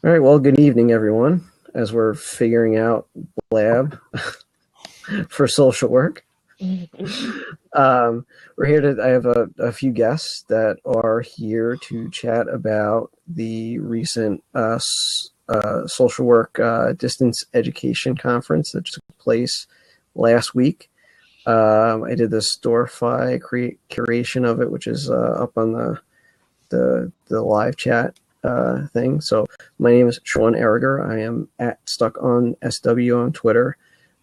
All right, well, good evening, everyone, as we're figuring out Blab for social work. We're here to, I have a few guests that are here to chat about the recent social work distance education conference that took place last week. I did the Storify curation of it, which is up on the live chat thing. So my name is Sean Erriger. I am at Stuck on SW on Twitter.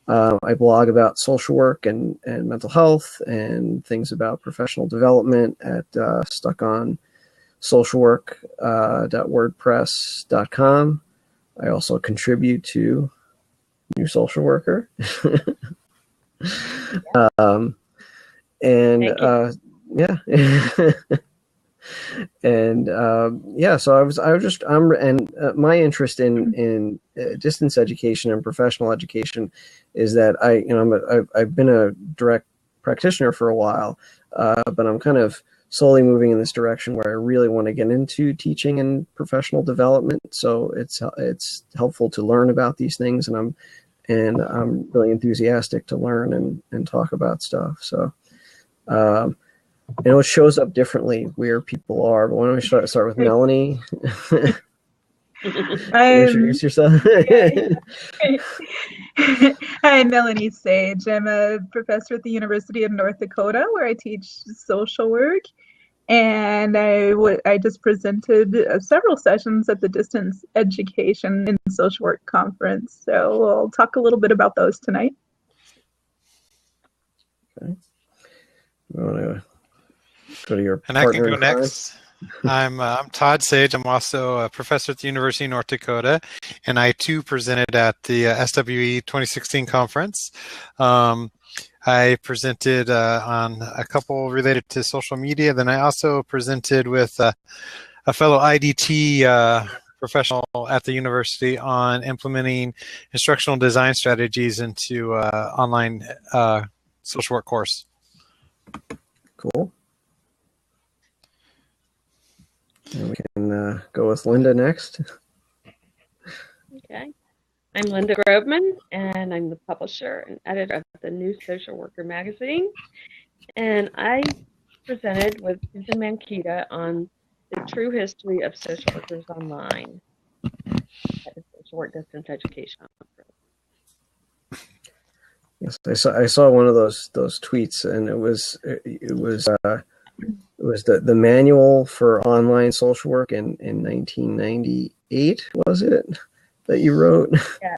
I blog about social work and mental health and things about professional development at stuckonsocialwork.wordpress.com. I also contribute to New Social Worker. Yeah. And so my interest in distance education and professional education is that I've been a direct practitioner for a while, but I'm kind of slowly moving in this direction where I really want to get into teaching and professional development. So it's helpful to learn about these things, and I'm really enthusiastic to learn and talk about stuff. So. It shows up differently where people are. But why don't we start with Melanie? Introduce yourself. Hi, Melanie Sage. I'm a professor at the University of North Dakota, where I teach social work. And I just presented several sessions at the Distance Education and Social Work Conference. So we'll talk a little bit about those tonight. Okay. You want to go to your and I can go next. I'm Todd Sage. I'm also a professor at the University of North Dakota, and I too presented at the SWE 2016 conference. I presented on a couple related to social media. Then I also presented with a fellow IDT professional at the university on implementing instructional design strategies into online social work course. Cool. And we can go with Linda next. Okay. I'm Linda Groveman, and I'm the publisher and editor of the New Social Worker magazine. And I presented with Susan Mankita on the true history of social workers online at the Social Work Distance Education Conference. Yes, I saw one of those tweets, and it was the manual for online social work in 1998, was it, that you wrote? Yeah,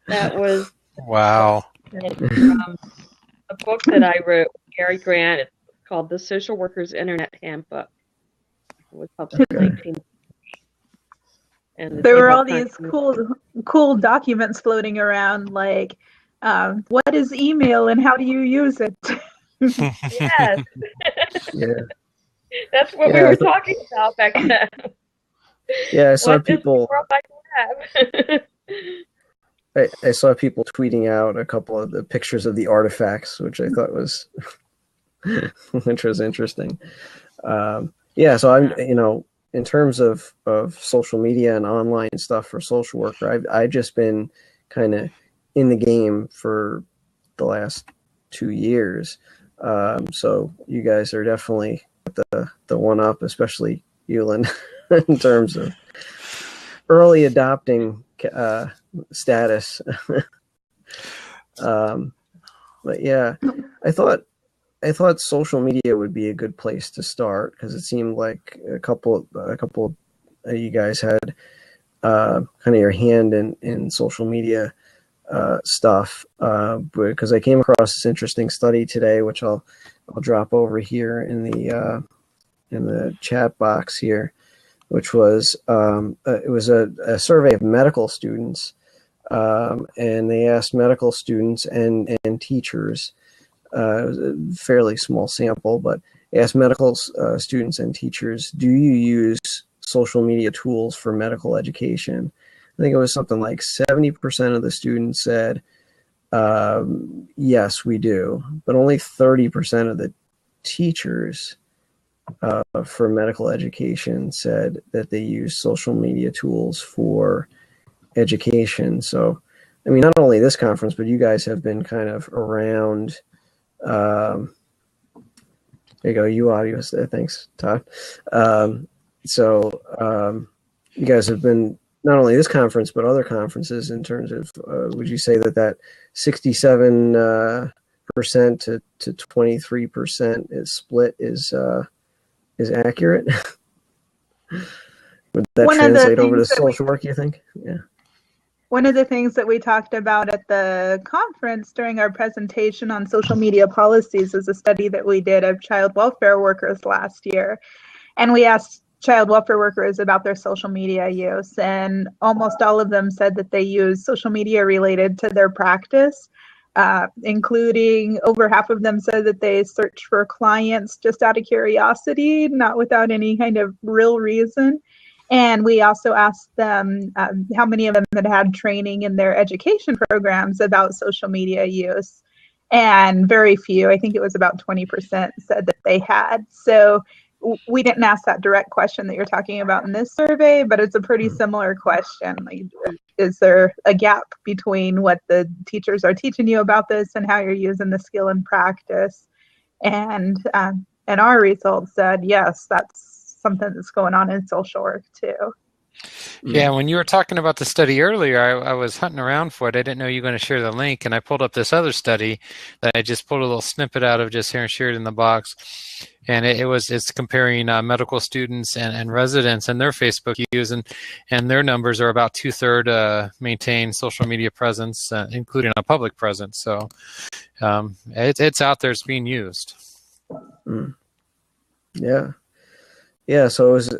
that was wow. A book that I wrote with Gary Grant. It's called The Social Worker's Internet Handbook. It was published in 1998. And there were all these cool documents floating around, like what is email and how do you use it? Yes. Yeah. That's what we were talking about back then. Yeah, I saw what people. I saw people tweeting out a couple of the pictures of the artifacts, which I thought was, which was interesting. So I'm, in terms of social media and online stuff for social worker, I've just been kind of in the game for the last 2 years. So you guys are definitely the one up, especially Eulin, in terms of early adopting status. But yeah, I thought social media would be a good place to start, because it seemed like a couple of you guys had kind of your hand in social media stuff, because I came across this interesting study today, which I'll drop over here in the chat box here, which was it was a survey of medical students, and they asked medical students and teachers. It was a fairly small sample, but they asked medical students and teachers, do you use social media tools for medical education? I think it was something like 70% of the students said, yes, we do. But only 30% of the teachers for medical education said that they use social media tools for education. So, I mean, not only this conference, but you guys have been kind of around. There you go, you audio. Thanks, Todd. You guys have been not only this conference, but other conferences in terms of, would you say that 67% to 23% is split is accurate? Would that translate over to social work, you think? Yeah. One of the things that we talked about at the conference during our presentation on social media policies is a study that we did of child welfare workers last year. And we asked child welfare workers about their social media use, and almost all of them said that they use social media related to their practice, including over half of them said that they search for clients just out of curiosity, not without any kind of real reason. And we also asked them how many of them had training in their education programs about social media use. And very few, I think it was about 20%, said that they had. So we didn't ask that direct question that you're talking about in this survey, but it's a pretty similar question. Like, is there a gap between what the teachers are teaching you about this and how you're using the skill in practice? And our results said, yes, that's something that's going on in social work too. Yeah, when you were talking about the study earlier, I was hunting around for it. I didn't know you were going to share the link, and I pulled up this other study that I just pulled a little snippet out of just here and shared in the box. And it's comparing medical students and residents and their Facebook use, and their numbers are about 2/3 maintain social media presence, including a public presence. So it's out there, it's being used. Yeah. Yeah, so it was,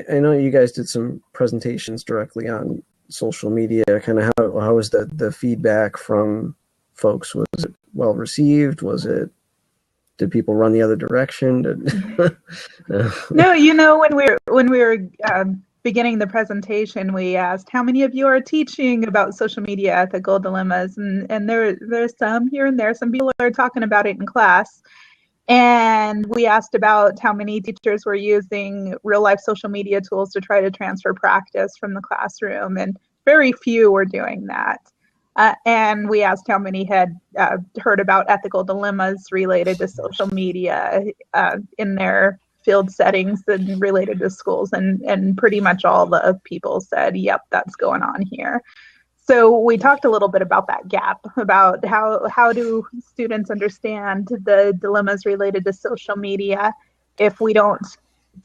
I know you guys did some presentations directly on social media. Kind of how was the feedback from folks? Was it well received? Did people run the other direction? No, when we were beginning the presentation, we asked how many of you are teaching about social media ethical dilemmas, and there's some here and there. Some people are talking about it in class. And we asked about how many teachers were using real-life social media tools to try to transfer practice from the classroom, and very few were doing that. And we asked how many had heard about ethical dilemmas related to social media in their field settings and related to schools, and pretty much all the people said, yep, that's going on here. So we talked a little bit about that gap, about how do students understand the dilemmas related to social media if we don't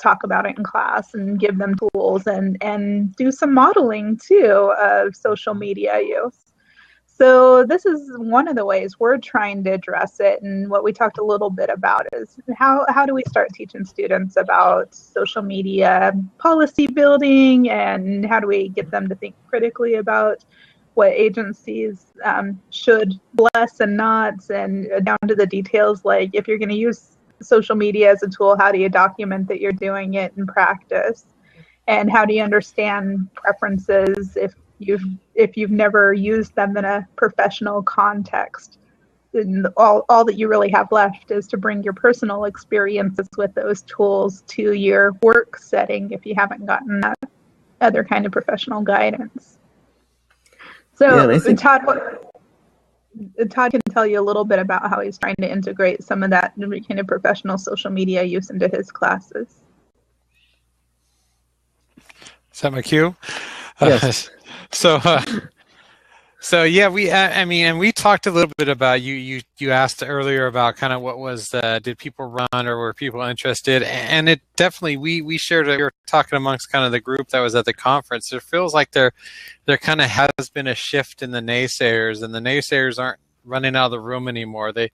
talk about it in class and give them tools and do some modeling too of social media use. So this is one of the ways we're trying to address it, and what we talked a little bit about is how do we start teaching students about social media policy building, and how do we get them to think critically about what agencies should bless and not, and down to the details, like if you're going to use social media as a tool, how do you document that you're doing it in practice? And how do you understand preferences if you've never used them in a professional context? And all that you really have left is to bring your personal experiences with those tools to your work setting if you haven't gotten that other kind of professional guidance. So yeah, Todd can tell you a little bit about how he's trying to integrate some of that kind of professional social media use into his classes. Is that my cue? Yes. So yeah, we talked a little bit about you asked earlier about kind of what was did people run or were people interested, and it definitely we shared we were talking amongst kind of the group that was at the conference. It feels like there kind of has been a shift in the naysayers, and the naysayers aren't running out of the room anymore. They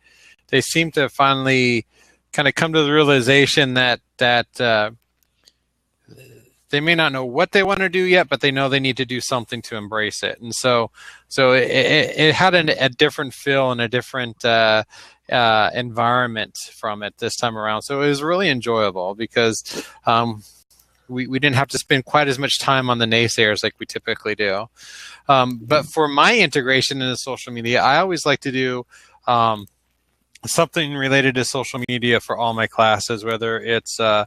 seem to finally kind of come to the realization that they may not know what they want to do yet, but they know they need to do something to embrace it. And so it had a different feel and a different environment from it this time around. So it was really enjoyable because we didn't have to spend quite as much time on the naysayers like we typically do. But for my integration into social media, I always like to do something related to social media for all my classes, whether it's a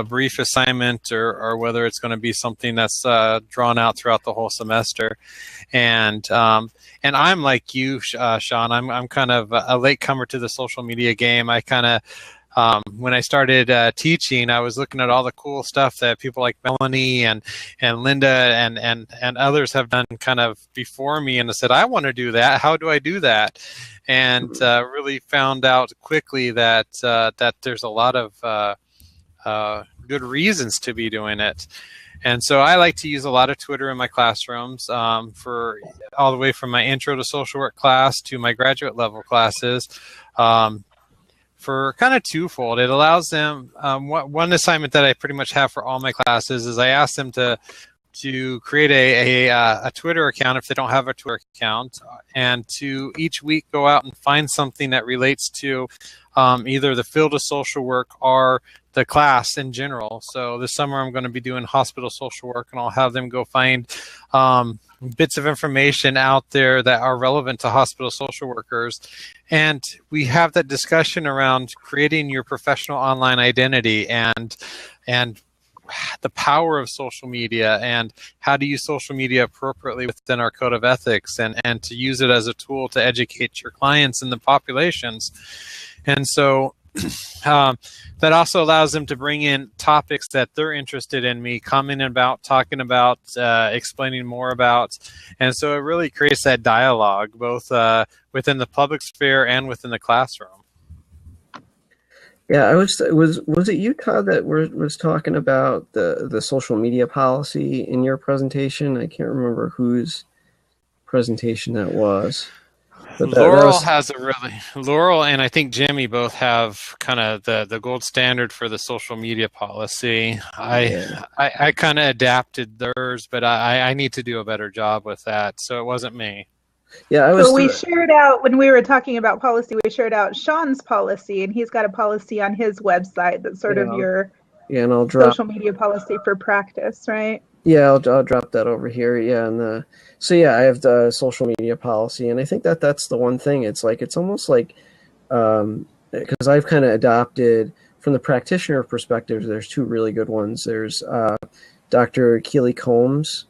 brief assignment or whether it's going to be something that's drawn out throughout the whole semester. And I'm like you, Sean. I'm kind of a latecomer to the social media game. I kind of when I started teaching, I was looking at all the cool stuff that people like Melanie and Linda and others have done kind of before me, and I said, I want to do that. How do I do that? And really found out quickly that that there's a lot of good reasons to be doing it. And so I like to use a lot of Twitter in my classrooms for all the way from my intro to social work class to my graduate level classes. For kind of twofold. It allows them, one assignment that I pretty much have for all my classes is I ask them to create a Twitter account if they don't have a Twitter account, and to each week go out and find something that relates to either the field of social work or the class in general. So this summer I'm going to be doing hospital social work, and I'll have them go find bits of information out there that are relevant to hospital social workers. And we have that discussion around creating your professional online identity and the power of social media and how to use social media appropriately within our code of ethics and to use it as a tool to educate your clients and the populations. And so that also allows them to bring in topics that they're interested in me commenting about, talking about, explaining more about. And so it really creates that dialogue both within the public sphere and within the classroom. Yeah, was it you, Todd, that was talking about the social media policy in your presentation? I can't remember whose presentation that was. But Laurel Laurel and I think Jimmy both have kind of the gold standard for the social media policy. I kind of adapted theirs, but I need to do a better job with that. So it wasn't me. Yeah, so we shared out, when we were talking about policy, we shared out Sean's policy, and he's got a policy on his website that's sort of your and I'll drop social media policy for practice, right? Yeah, I'll drop that over here. Yeah, and so yeah, I have the social media policy, and I think that's the one thing. It's like it's almost like because I've kind of adopted from the practitioner perspective. There's two really good ones. There's Dr. Keely Combs.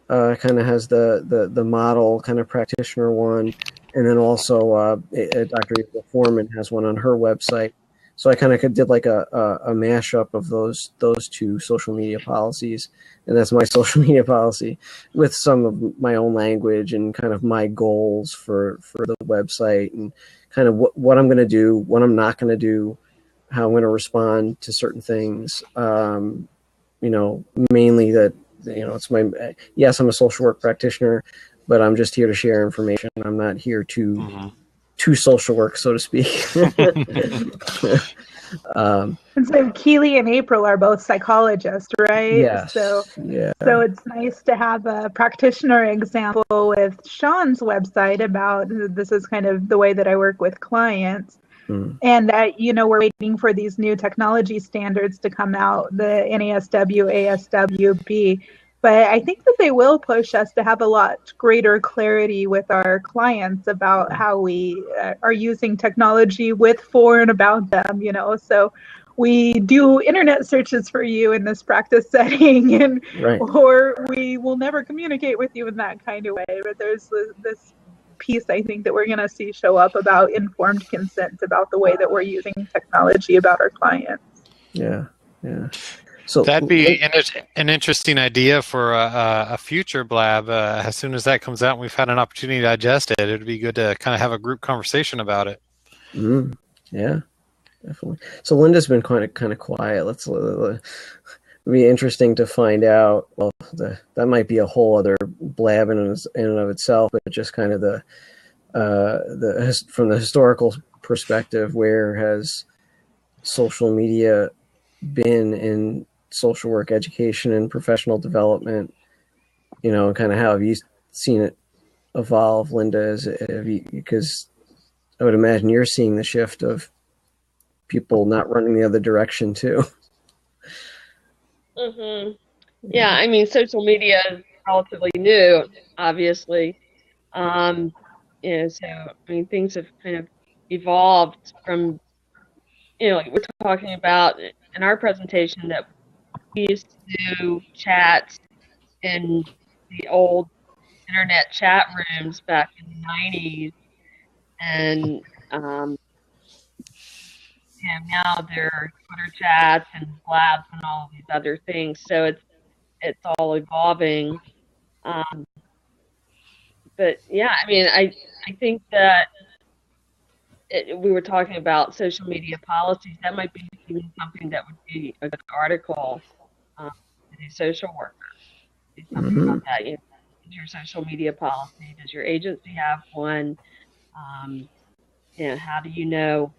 Kind of has the model kind of practitioner one, and then also Dr. April Foreman has one on her website. So I kind of did like a mashup of those two social media policies, and that's my social media policy with some of my own language and kind of my goals for the website and kind of what I'm going to do, what I'm not going to do, how I'm going to respond to certain things. Mainly that. It's yes, I'm a social work practitioner, but I'm just here to share information. I'm not here to social work, so to speak. And so Keely and April are both psychologists, right? Yes. So it's nice to have a practitioner example with Sean's website about this is kind of the way that I work with clients. And we're waiting for these new technology standards to come out, the NASW, ASWB. But I think that they will push us to have a lot greater clarity with our clients about how we are using technology with, for, and about them, So we do internet searches for you in this practice setting, and or we will never communicate with you in that kind of way. But there's this piece I think that we're going to see show up about informed consent, about the way that we're using technology about our clients. Yeah. So that'd be an interesting idea for a future blab. As soon as that comes out and we've had an opportunity to digest it, it'd be good to kind of have a group conversation about it. Yeah, definitely. So Linda's been kind of quiet. It'd be interesting to find out. Well, that might be a whole other blab in and of itself, but just kind of from the historical perspective, where has social media been in social work education and professional development, and kind of how have you seen it evolve, Linda? Because I would imagine you're seeing the shift of people not running the other direction too. Yeah, I mean, social media is relatively new, obviously. So I mean, things have kind of evolved from, like we're talking about in our presentation, that we used to do chats in the old internet chat rooms back in the 90s, and now there are Twitter chats and Blabs and all these other things. So it's all evolving. But yeah, I mean, I think that we were talking about social media policies. That might be even something that would be a good article to do social work. Do something about that. Is your social media policy? Does your agency have one? How do you know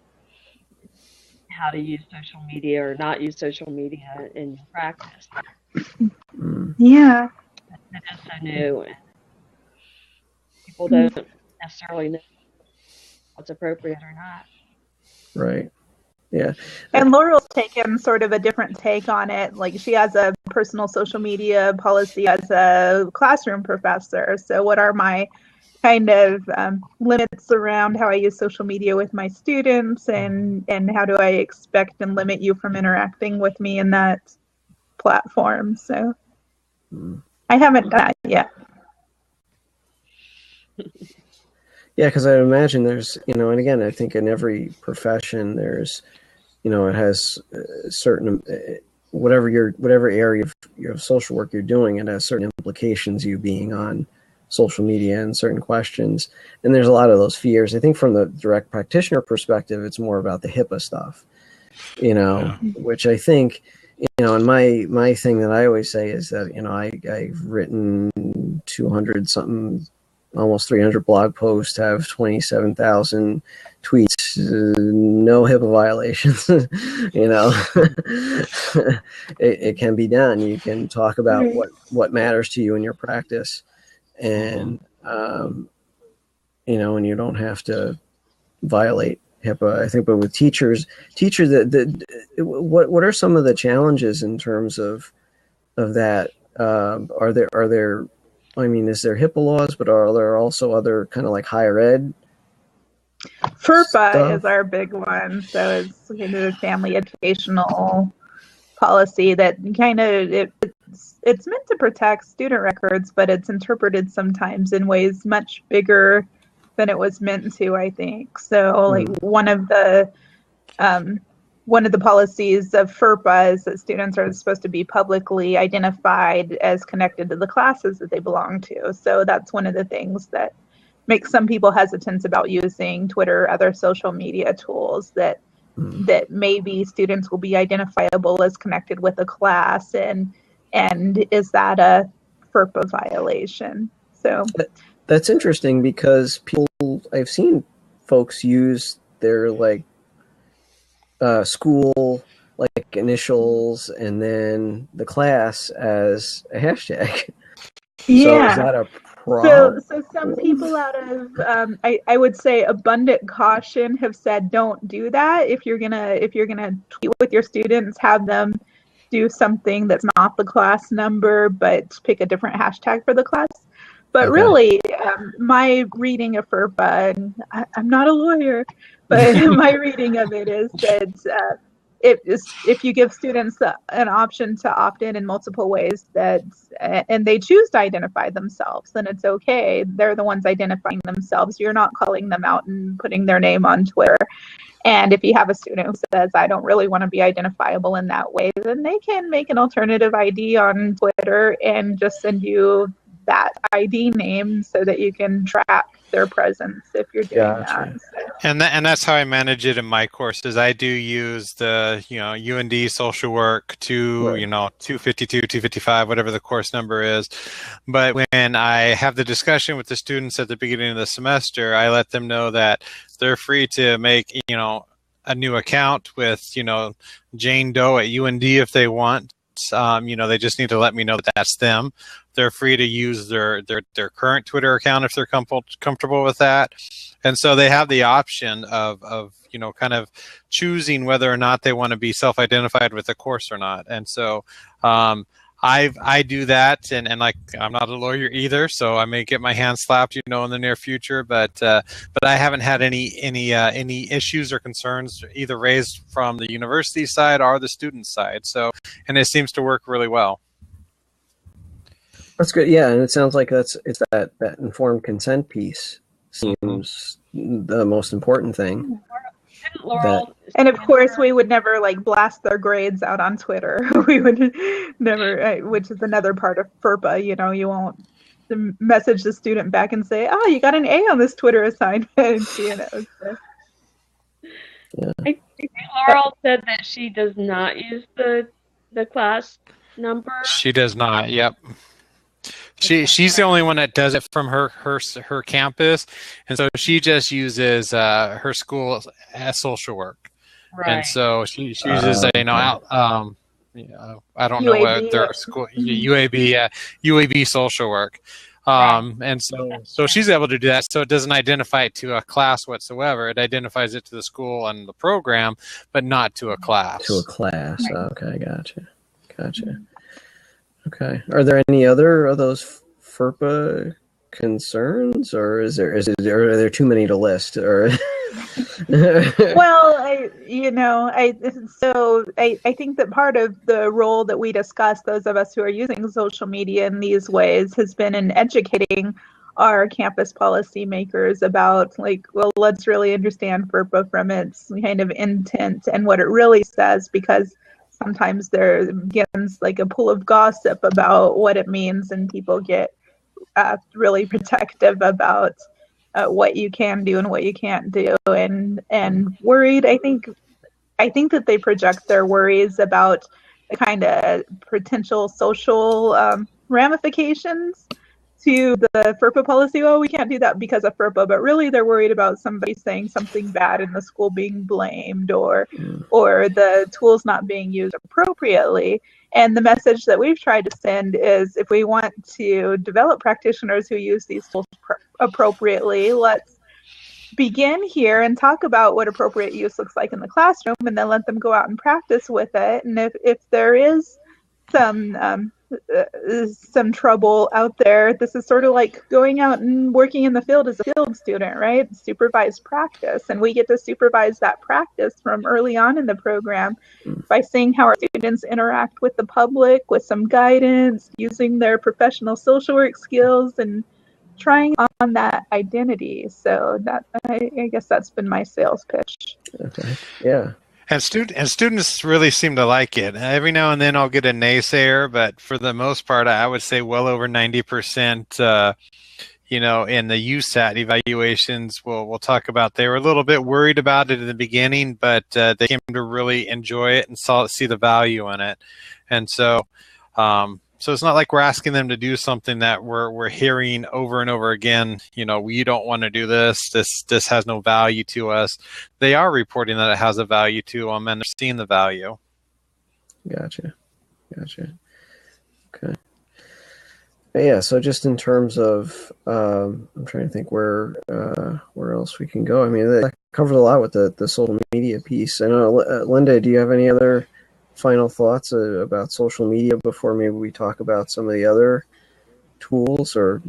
how to use social media or not use social media in your practice? Yeah. It is so new. And people don't necessarily know what's appropriate or not. Right. Yeah. And Laurel's taken sort of a different take on it. Like, she has a personal social media policy as a classroom professor. So what are my kind of limits around how I use social media with my students, and how do I expect and limit you from interacting with me in that platform? So I haven't done that yet. Yeah, because I imagine there's, and again, I think in every profession there's, it has certain, whatever area of social work you're doing, it has certain implications, you being on social media and certain questions. And there's a lot of those fears. I think from the direct practitioner perspective, it's more about the HIPAA stuff, which I think, and my thing that I always say is that, I've written 200 something, almost 300 blog posts, have 27,000 tweets, no HIPAA violations. It can be done. You can talk about what matters to you in your practice, and and you don't have to violate HIPAA. I think, but with teachers, what are some of the challenges in terms of that? Are there? I mean, is there HIPAA laws, but are there also other kind of like higher ed? FERPA stuff? is our big one. So it's kind of a family educational policy that kind of, it's meant to protect student records, but it's interpreted sometimes in ways much bigger than it was meant to, I think. So like one of the policies of FERPA is that students are supposed to be publicly identified as connected to the classes that they belong to. So that's one of the things that makes some people hesitant about using Twitter or other social media tools, that maybe students will be identifiable as connected with a class, and is that a FERPA violation? So that's interesting, because I've seen folks use their school initials and then the class as a hashtag. Yeah. So is that a problem? So some people, out of I would say abundant caution, have said don't do that. If you're gonna tweet with your students, have them do something that's not the class number, but pick a different hashtag for the class. But really, my reading of FERPA, and I'm not a lawyer, but my reading of it is that if you give students an option to opt in multiple ways, and they choose to identify themselves, then it's okay. They're the ones identifying themselves. You're not calling them out and putting their name on Twitter. And if you have a student who says, I don't really want to be identifiable in that way, then they can make an alternative ID on Twitter and just send you that ID name so that you can track their presence if you're doing that. And that's how I manage it in my courses. I do use the UND social work 252, 255, whatever the course number is. But when I have the discussion with the students at the beginning of the semester, I let them know that they're free to make a new account with Jane Doe at UND if they want. They just need to let me know that that's them. They're free to use their current Twitter account if they're comfortable with that. And so they have the option of kind of choosing whether or not they want to be self-identified with the course or not. And so I do that, and like I'm not a lawyer either, so I may get my hand slapped, in the near future. But I haven't had any issues or concerns either raised from the university side or the student side. So, and it seems to work really well. That's good. Yeah, and it sounds like it's that informed consent piece seems the most important thing. Laurel, and of course, we would never blast their grades out on Twitter. We would never, which is another part of FERPA. You won't message the student back and say, "Oh, you got an A on this Twitter assignment." So. Yeah. I think Laurel said that she does not use the class number. She does not. Yep. She's the only one that does it from her campus, and so she just uses her school as social work, Right. and so she uses I don't know what their school UAB social work, and so she's able to do that. So it doesn't identify it to a class whatsoever. It identifies it to the school and the program, but not to a class. To a class. Okay, gotcha. Okay. Are there any other of those FERPA concerns, or are there too many to list? Or Well, I think that part of the role that we discuss, those of us who are using social media in these ways, has been in educating our campus policymakers about let's really understand FERPA from its kind of intent and what it really says, because sometimes there begins a pool of gossip about what it means, and people get really protective about what you can do and what you can't do, and worried. I think that they project their worries about the kind of potential social ramifications to the FERPA policy. Oh, we can't do that because of FERPA, but really they're worried about somebody saying something bad and the school being blamed, or the tools not being used appropriately. And the message that we've tried to send is, if we want to develop practitioners who use these tools appropriately, let's begin here and talk about what appropriate use looks like in the classroom, and then let them go out and practice with it. And if there is some trouble out there, this is sort of like going out and working in the field as a field student, right? Supervised practice. And we get to supervise that practice from early on in the program by seeing how our students interact with the public, with some guidance, using their professional social work skills, and trying on that identity. So that I guess that's been my sales pitch. Okay. Yeah. And students really seem to like it. Every now and then I'll get a naysayer, but for the most part, I would say well over 90%, in the USAT evaluations, we'll talk about, they were a little bit worried about it in the beginning, but they came to really enjoy it and see the value in it. And so it's not like we're asking them to do something that we're hearing over and over again. We don't want to do this. This has no value to us. They are reporting that it has a value to them, and they're seeing the value. Gotcha. Okay. Yeah. So just in terms of, I'm trying to think where else we can go. I mean, that covers a lot with the social media piece. I know, Linda, do you have any other final thoughts about social media before maybe we talk about some of the other tools, or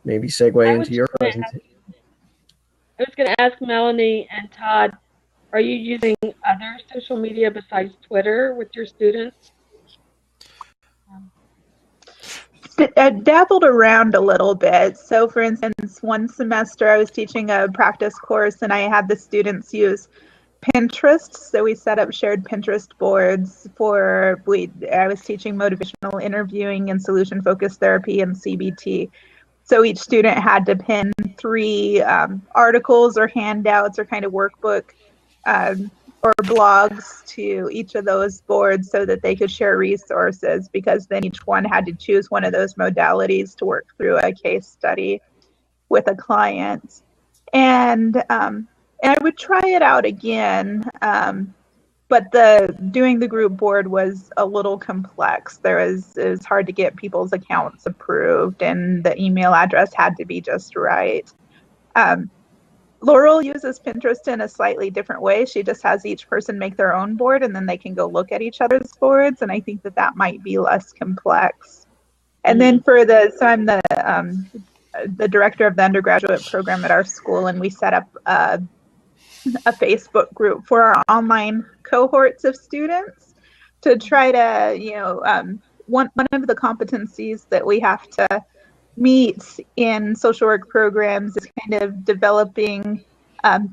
maybe segue into your presentation? I was going to ask Melanie and Todd, are you using other social media besides Twitter with your students? I dabbled around a little bit. So for instance, one semester I was teaching a practice course, and I had the students use Pinterest. So we set up shared Pinterest boards I was teaching motivational interviewing and solution-focused therapy and CBT. So each student had to pin 3 articles or handouts or kind of workbook or blogs to each of those boards so that they could share resources, because then each one had to choose one of those modalities to work through a case study with a client. And I would try it out again, but doing the group board was a little complex. It was hard to get people's accounts approved, and the email address had to be just right. Laurel uses Pinterest in a slightly different way. She just has each person make their own board, and then they can go look at each other's boards. And I think that that might be less complex. And then so I'm the director of the undergraduate program at our school, and we set up a Facebook group for our online cohorts of students to try to, one of the competencies that we have to meet in social work programs is kind of developing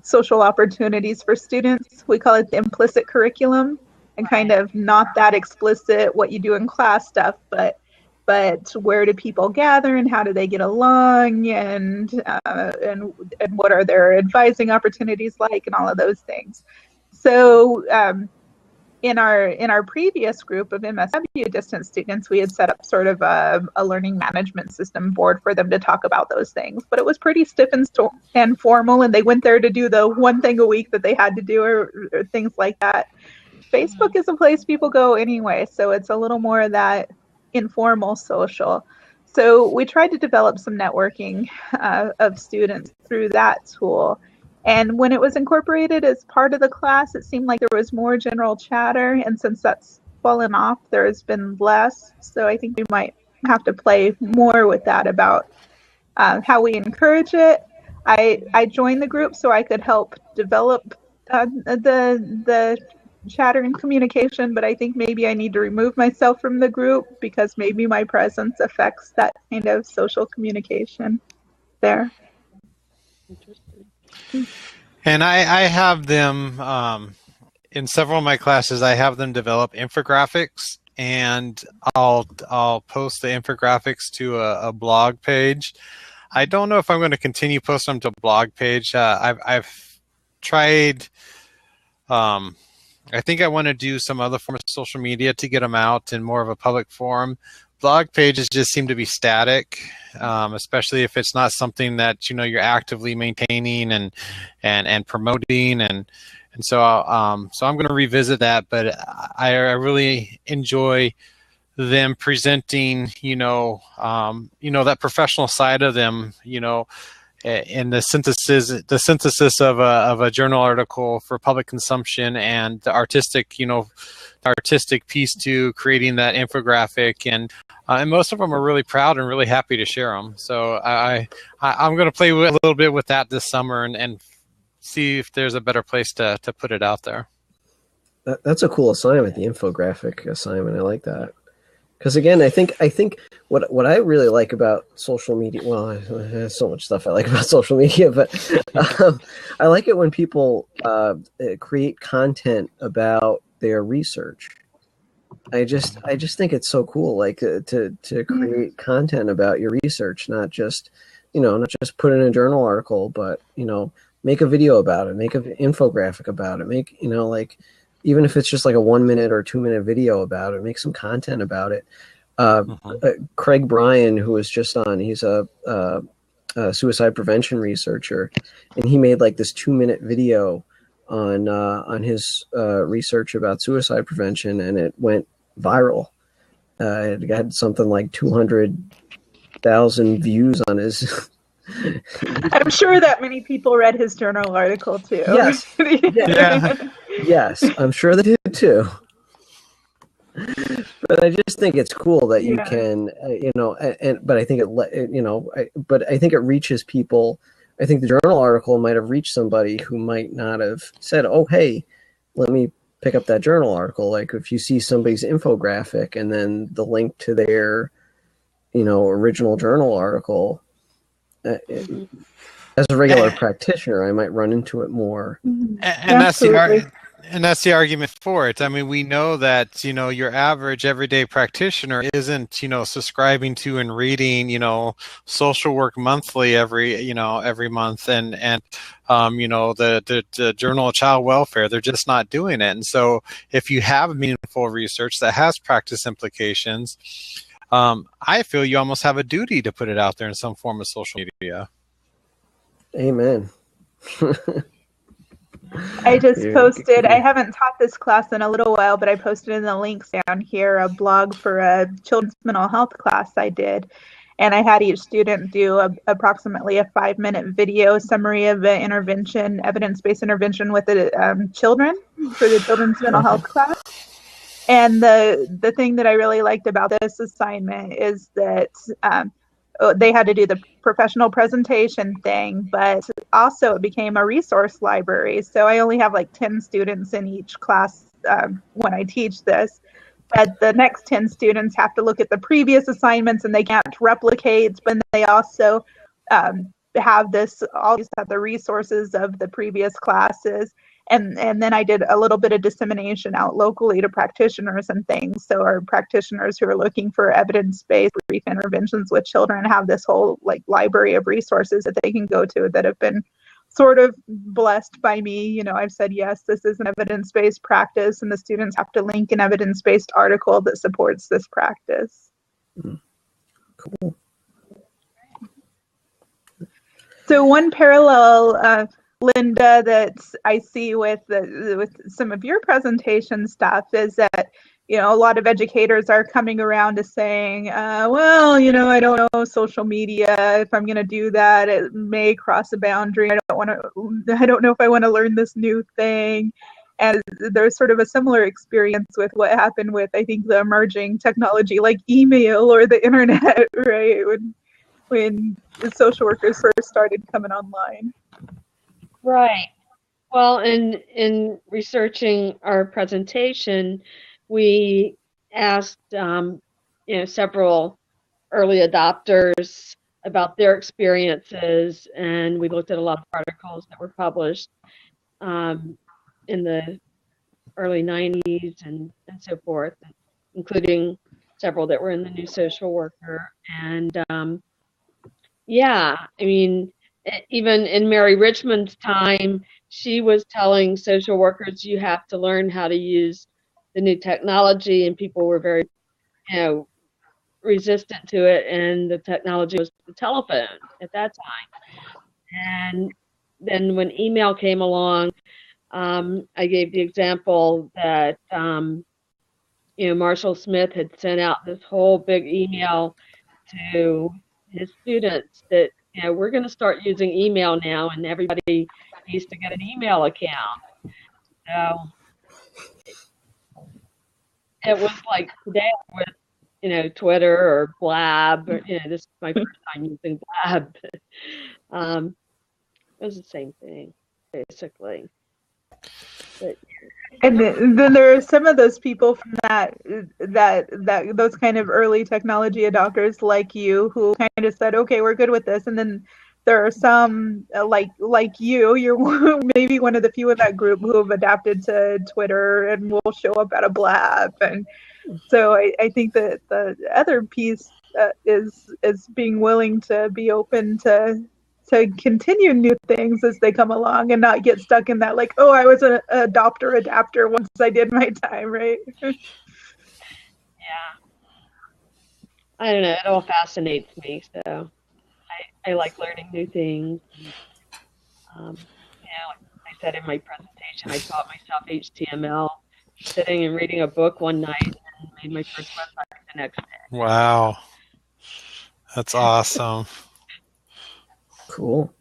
social opportunities for students. We call it the implicit curriculum, and kind of not that explicit what you do in class stuff, but where do people gather and how do they get along, and what are their advising opportunities like, and all of those things. So in our previous group of MSW distance students, we had set up sort of a learning management system board for them to talk about those things, but it was pretty stiff and formal, and they went there to do the one thing a week that they had to do, or things like that. Facebook is a place people go anyway, so it's a little more of that informal social. So we tried to develop some networking of students through that tool. And when it was incorporated as part of the class, it seemed like there was more general chatter. And since that's fallen off, there has been less. So I think we might have to play more with that about how we encourage it. I joined the group so I could help develop the chatter and communication, but I think maybe I need to remove myself from the group because maybe my presence affects that kind of social communication there. Interesting. And I have them in several of my classes. I have them develop infographics, and I'll post the infographics to a blog page. I don't know if I'm going to continue posting them to a blog page. I've tried. I think I want to do some other form of social media to get them out in more of a public forum. Blog pages just seem to be static, especially if it's not something that you're actively maintaining and promoting, and so I'm going to revisit that. But I really enjoy them presenting, that professional side of them, and the synthesis of a journal article for public consumption, and the artistic piece to creating that infographic, and most of them are really proud and really happy to share them. So I'm going to play a little bit with that this summer and see if there's a better place to put it out there. That's a cool assignment, the infographic assignment. I like that. Because again, I think what I really like about social media, well, there's so much stuff I like about social media, but I like it when people create content about their research. I just think it's so cool, like to create content about your research, not just put in a journal article, but make a video about it, make an infographic about it, even if it's just like a 1 minute or 2 minute video about it, make some content about it. Craig Bryan, who was just on, he's a suicide prevention researcher, and he made like this 2 minute video on his research about suicide prevention, and it went viral. It got something like 200,000 views on his. I'm sure that many people read his journal article too. Yes. Yeah. Yes, I'm sure they did too. But I just think it's cool that you can, but I think but I think it reaches people. I think the journal article might have reached somebody who might not have said, "Oh, hey, let me pick up that journal article." Like if you see somebody's infographic and then the link to their, original journal article. As a regular practitioner, I might run into it more. And that's the argument for it. I mean, we know that your average everyday practitioner isn't subscribing to and reading Social Work Monthly every month, and the Journal of Child Welfare. They're just not doing it. And so if you have meaningful research that has practice implications, I feel you almost have a duty to put it out there in some form of social media. Amen. I just posted, I haven't taught this class in a little while, but I posted in the links down here a blog for a children's mental health class I did. And I had each student do approximately a 5-minute video summary of an intervention, evidence-based intervention with the children for the children's mental health class. And the thing that I really liked about this assignment is that they had to do the professional presentation thing, but also it became a resource library. So I only have like 10 students in each class when I teach this. But the next 10 students have to look at the previous assignments and they can't replicate, but they also have the resources of the previous classes. And then I did a little bit of dissemination out locally to practitioners and things. So our practitioners who are looking for evidence-based brief interventions with children have this whole like library of resources that they can go to that have been sort of blessed by me. You know, I've said, yes, this is an evidence-based practice, and the students have to link an evidence-based article that supports this practice. Cool. So one parallel, Linda, that I see with some of your presentation stuff is that, you know, a lot of educators are coming around to saying, well, you know, I don't know social media. If I'm going to do that, it may cross a boundary. I don't know if I want to learn this new thing. And there's sort of a similar experience with what happened with, I think, the emerging technology like email or the internet, right? When the social workers first started coming online. Right. Well, in researching our presentation, we asked several early adopters about their experiences, and we looked at a lot of articles that were published in the early 90s and so forth, including several that were in the New Social Worker. And I mean, even in Mary Richmond's time, she was telling social workers, you have to learn how to use the new technology, and people were very, resistant to it, and the technology was the telephone at that time. And then when email came along, I gave the example that, Marshall Smith had sent out this whole big email to his students that, we're going to start using email now, and everybody needs to get an email account. So it was like today with, Twitter or Blab. Or, this is my first time using Blab. It was the same thing, basically. But, and then there are some of those people from that those kind of early technology adopters like you who kind of said, okay, we're good with this. And then there are some like you're maybe one of the few in that group who have adapted to Twitter and will show up at a Blab. And so I think that the other piece is being willing to be open to continue new things as they come along and not get stuck in that, like, oh, I was an adapter once I did my time, right? Yeah. I don't know. It all fascinates me. So I like learning new things. Like I said in my presentation, I taught myself HTML, sitting and reading a book one night and made my first website the next day. Wow. That's awesome. Cool.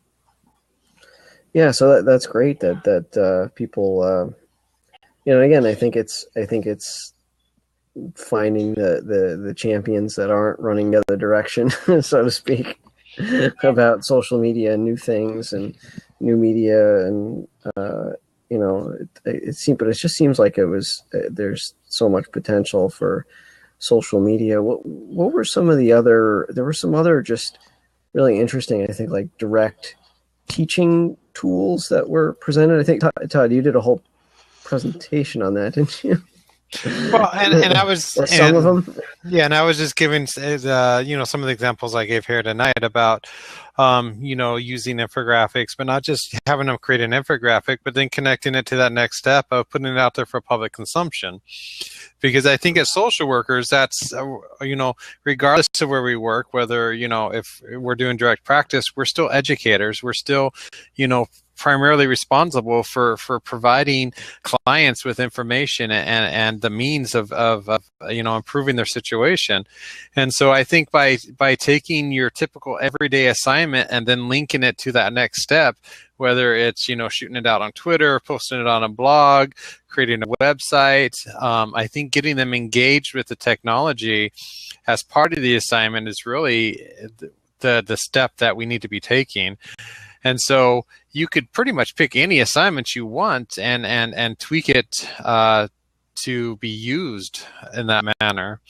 Yeah, so that's great that people, again, I think it's finding the champions that aren't running the other direction, so to speak, about social media and new things and new media, and it just seems like there's so much potential for social media. What were some of the other? There were some other just really interesting, I think, like direct teaching tools that were presented. I think, Todd, you did a whole presentation on that, didn't you? Well, and I was some of them. Yeah, and I was just giving some of the examples I gave here tonight about using infographics, but not just having them create an infographic, but then connecting it to that next step of putting it out there for public consumption. Because I think as social workers, that's regardless of where we work, whether if we're doing direct practice, we're still educators. We're still primarily responsible for providing clients with information and the means of improving their situation. And so I think by taking your typical everyday assignment and then linking it to that next step, whether it's shooting it out on Twitter, posting it on a blog, creating a website, I think getting them engaged with the technology as part of the assignment is really the step that we need to be taking. And so you could pretty much pick any assignment you want and tweak it to be used in that manner.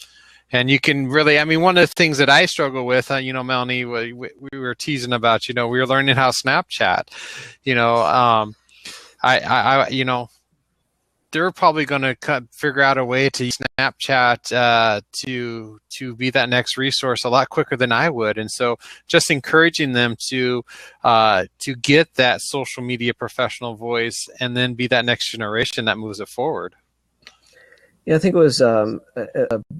And you can really, one of the things that I struggle with, Melanie, we were teasing about, we were learning how Snapchat, they're probably going to figure out a way to use Snapchat to be that next resource a lot quicker than I would. And so just encouraging them to get that social media professional voice and then be that next generation that moves it forward. Yeah, I think it was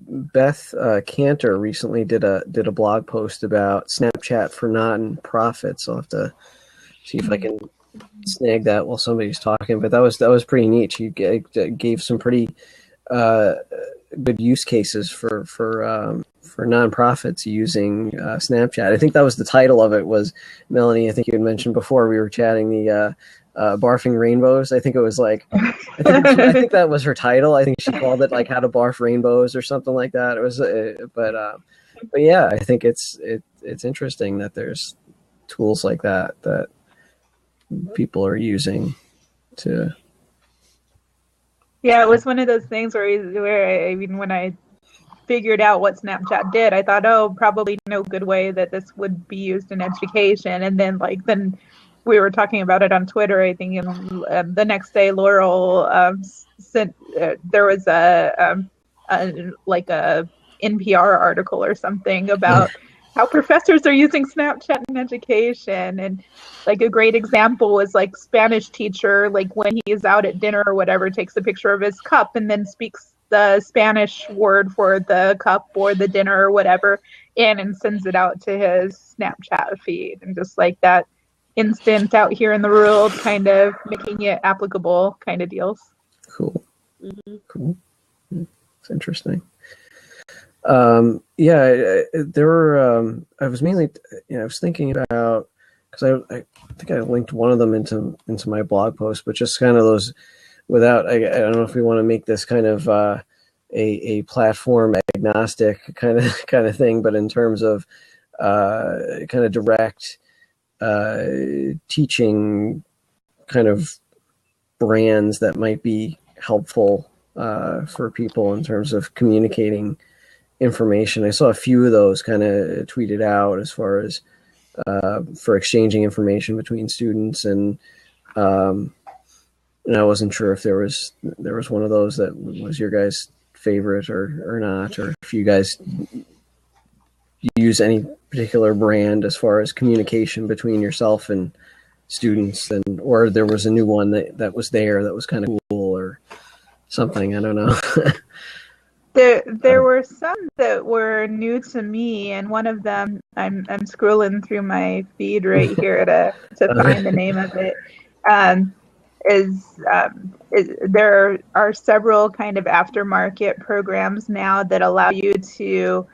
Beth Cantor recently did a blog post about Snapchat for nonprofits. I'll have to see if I can snag that while somebody's talking. But that was pretty neat. She gave some pretty good use cases for nonprofits using Snapchat. I think that was the title of it. Was Melanie? I think you had mentioned before we were chatting the barfing rainbows. I think it was like, I think that was her title. I think she called it like how to barf rainbows or something like that. It was, but yeah, I think it's interesting that there's tools like that people are using to. Yeah, it was one of those things where when I figured out what Snapchat did, I thought, probably no good way that this would be used in education. And then we were talking about it on Twitter. I think the next day, Laurel sent there was a NPR article or something about how professors are using Snapchat in education. And a great example was Spanish teacher, when he's out at dinner or whatever, takes a picture of his cup and then speaks the Spanish word for the cup or the dinner or whatever and sends it out to his Snapchat feed. And just that instant out here in the world, kind of making it applicable kind of deals. Cool. Mm-hmm. Cool. It's interesting. There were, I was mainly, I was thinking about, because I think I linked one of them into my blog post, but just kind of those without, I don't know if we want to make this kind of a platform agnostic kind of thing, but in terms of kind of direct teaching kind of brands that might be helpful for people in terms of communicating information. I saw a few of those kind of tweeted out as far as for exchanging information between students, and I wasn't sure if there was one of those that was your guys' favorite or not, or if you guys use any particular brand as far as communication between yourself and students, or there was a new one that was kind of cool or something. I don't know. There were some that were new to me, and one of them I'm scrolling through my feed right here to find the name of it. There are several kind of aftermarket programs now that allow you to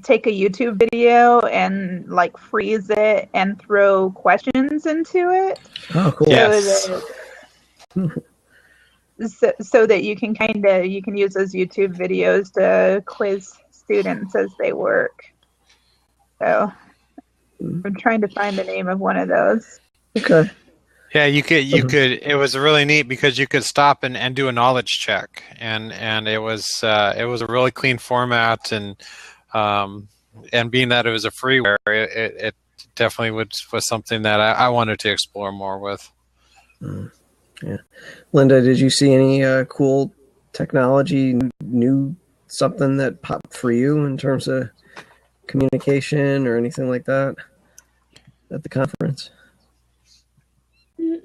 take a YouTube video and freeze it and throw questions into it. Oh, cool. Yes. So that you can use those YouTube videos to quiz students as they work. So I'm trying to find the name of one of those. Okay. Yeah, you could. It was really neat because you could stop and do a knowledge check, and it was a really clean format, and being that it was a freeware, it definitely was something that I wanted to explore more with. Yeah, Linda, did you see any cool technology, new something that popped for you in terms of communication or anything like that at the conference?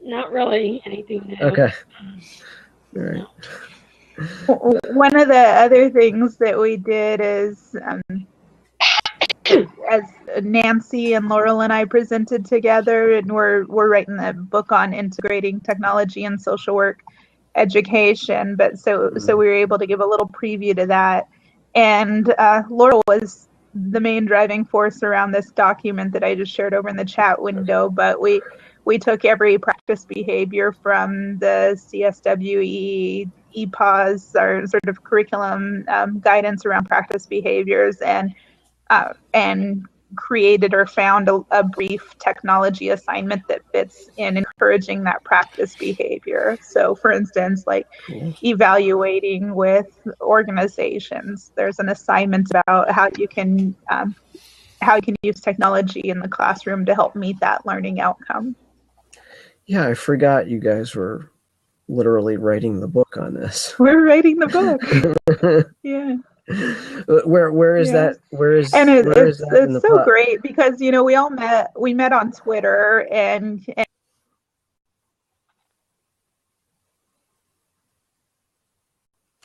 Not really anything new. Okay. All right. One of the other things that we did is as Nancy and Laurel and I presented together, and we're writing a book on integrating technology and social work education. But so we were able to give a little preview to that. And Laurel was the main driving force around this document that I just shared over in the chat window. But we took every practice behavior from the CSWE EPAWS, our sort of curriculum guidance around practice behaviors, and created or found a brief technology assignment that fits in encouraging that practice behavior. So for instance, like evaluating with organizations, there's an assignment about how you can use technology in the classroom to help meet that learning outcome. Yeah, I forgot you guys were literally writing the book on this. We're writing the book. Yeah. Where is that? Where is and where is that in the it's so plot? great because we met on Twitter and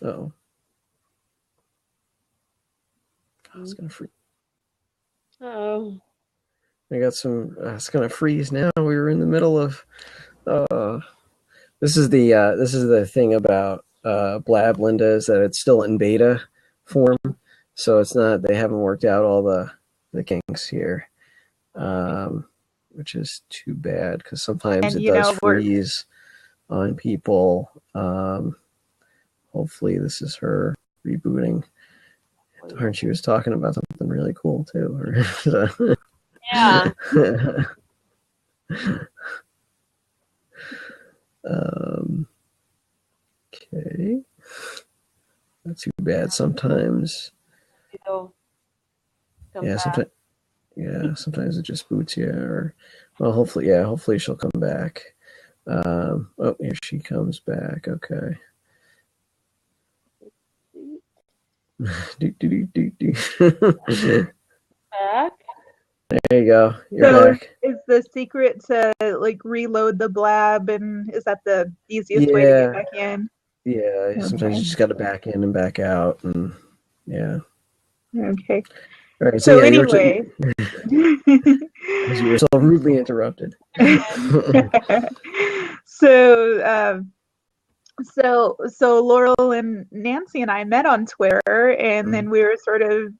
Oh, it's gonna freeze. Oh. I got some. It's gonna freeze now. We were in the middle of. This is the thing about Blab, Linda, is that it's still in beta form, so it's not. They haven't worked out all the kinks here, which is too bad because sometimes it does freeze on people. Hopefully, this is her rebooting. Darn, she was talking about something really cool too. Yeah. Okay. Not too bad sometimes. Sometimes it just boots you, or hopefully she'll come back. Oh, here she comes back. Okay. Back. There you go. You're back. Is the secret to like reload the Blab, and is that the easiest way to get back in? Yeah, sometimes you just got to back in and back out, and yeah. Okay. All right. So anyway, as you were so rudely interrupted. So Laurel and Nancy and I met on Twitter, and then we were sort of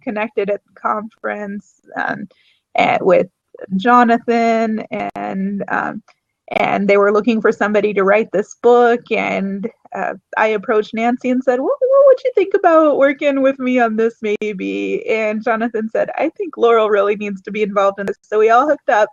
connected at the conference with Jonathan, and they were looking for somebody to write this book, and I approached Nancy and said, what would you think about working with me on this maybe? And Jonathan said, I think Laurel really needs to be involved in this. So we all hooked up,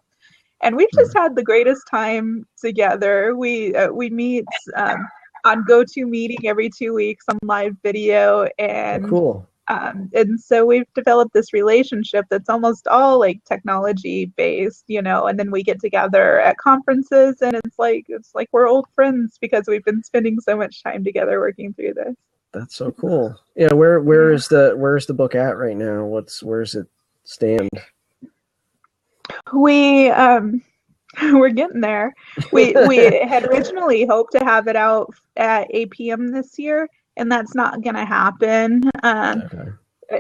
and we've just had the greatest time together. We meet on GoToMeeting every 2 weeks on live video, and cool. And so we've developed this relationship that's almost all like technology based, and then we get together at conferences, and it's like we're old friends because we've been spending so much time together working through this. That's so cool. Yeah, where's the book at right now? Where's it stand? We're getting there. We had originally hoped to have it out at APM this year, and that's not going to happen. Okay.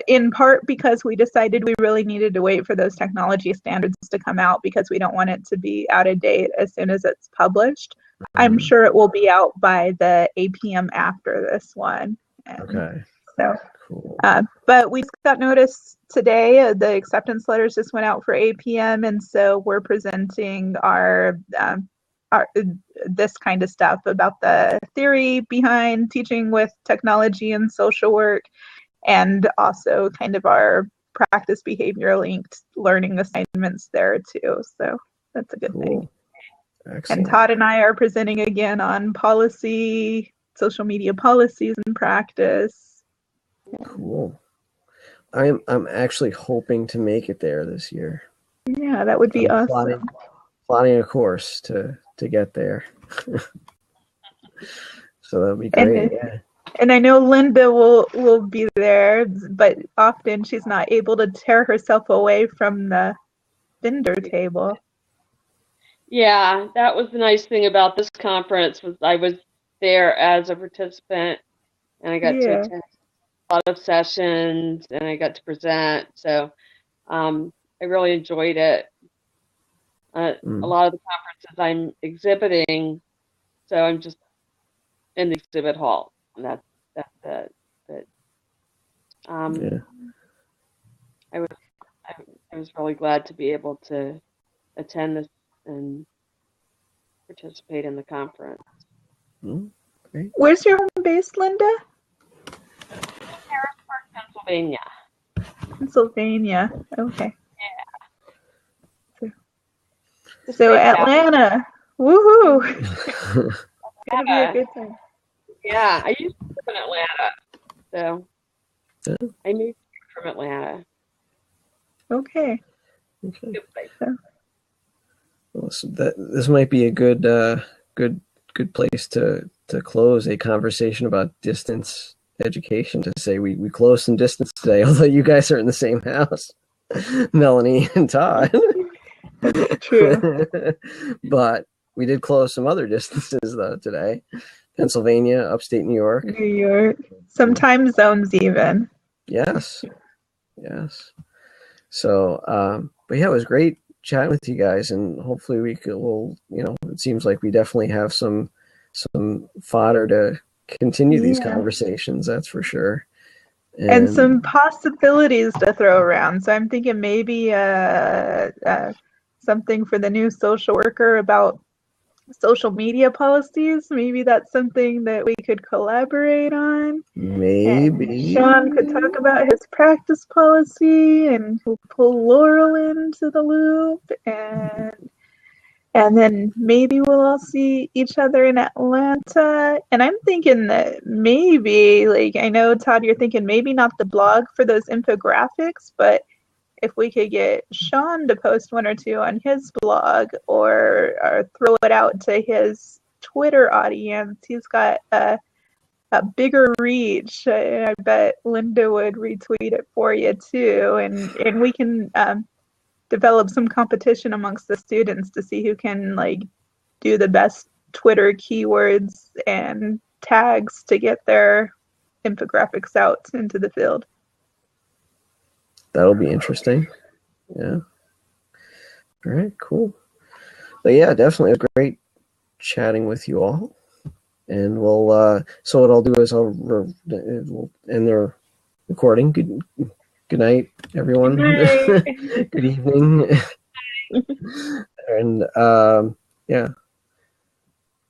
In part because we decided we really needed to wait for those technology standards to come out because we don't want it to be out of date as soon as it's published. I'm sure it will be out by the APM after this one. Okay. So, cool. But we got notice today. The acceptance letters just went out for APM, and so we're presenting our this kind of stuff about the theory behind teaching with technology and social work, and also kind of our practice behavior linked learning assignments there too. So that's a good thing. Excellent. And Todd and I are presenting again on policy, social media policies and practice. Cool. I'm actually hoping to make it there this year. Yeah, that would be awesome. Plotting a course to get there. So that'll be great. And I know Linda will be there, but often she's not able to tear herself away from the vendor table. Yeah, that was the nice thing about this conference was I was there as a participant, and I got to attend a lot of sessions, and I got to present. So I really enjoyed it. A lot of the conferences I'm exhibiting, so I'm just in the exhibit hall, and that's it. But Yeah. I was really glad to be able to attend this and participate in the conference. Great. Where's your home base, Linda? Harrisburg, Pennsylvania. Pennsylvania. Okay. Just So great Atlanta. Woohoo! It's gonna be a Atlanta. good time. Yeah, I used to live in Atlanta, so Yeah. I moved from Atlanta. Okay. Okay. Good place. Well, so this might be a good place to close a conversation about distance education. To say we closed some distance today, although you guys are in the same house, Melanie and Todd. That's true. But we did close some other distances though today. Pennsylvania, upstate New York. New York. Some time zones even. Yes. So, but yeah, it was great chatting with you guys, and hopefully it seems like we definitely have some fodder to continue these conversations. That's for sure. And some possibilities to throw around. So I'm thinking maybe something for the new social worker about social media policies. Maybe that's something that we could collaborate on. Maybe And Sean could talk about his practice policy, and we'll pull Laurel into the loop, and then maybe we'll all see each other in Atlanta. And I'm thinking that maybe, like, I know, Todd, you're thinking maybe not the blog for those infographics, but if we could get Sean to post one or two on his blog, or throw it out to his Twitter audience, he's got a bigger reach. I bet Linda would retweet it for you too, and we can develop some competition amongst the students to see who can do the best Twitter keywords and tags to get their infographics out into the field. That'll be interesting. Yeah. All right, cool. But yeah, definitely a great chatting with you all. And we'll so what I'll do is we'll end the recording. Good night, everyone. Good night. Good evening. And yeah.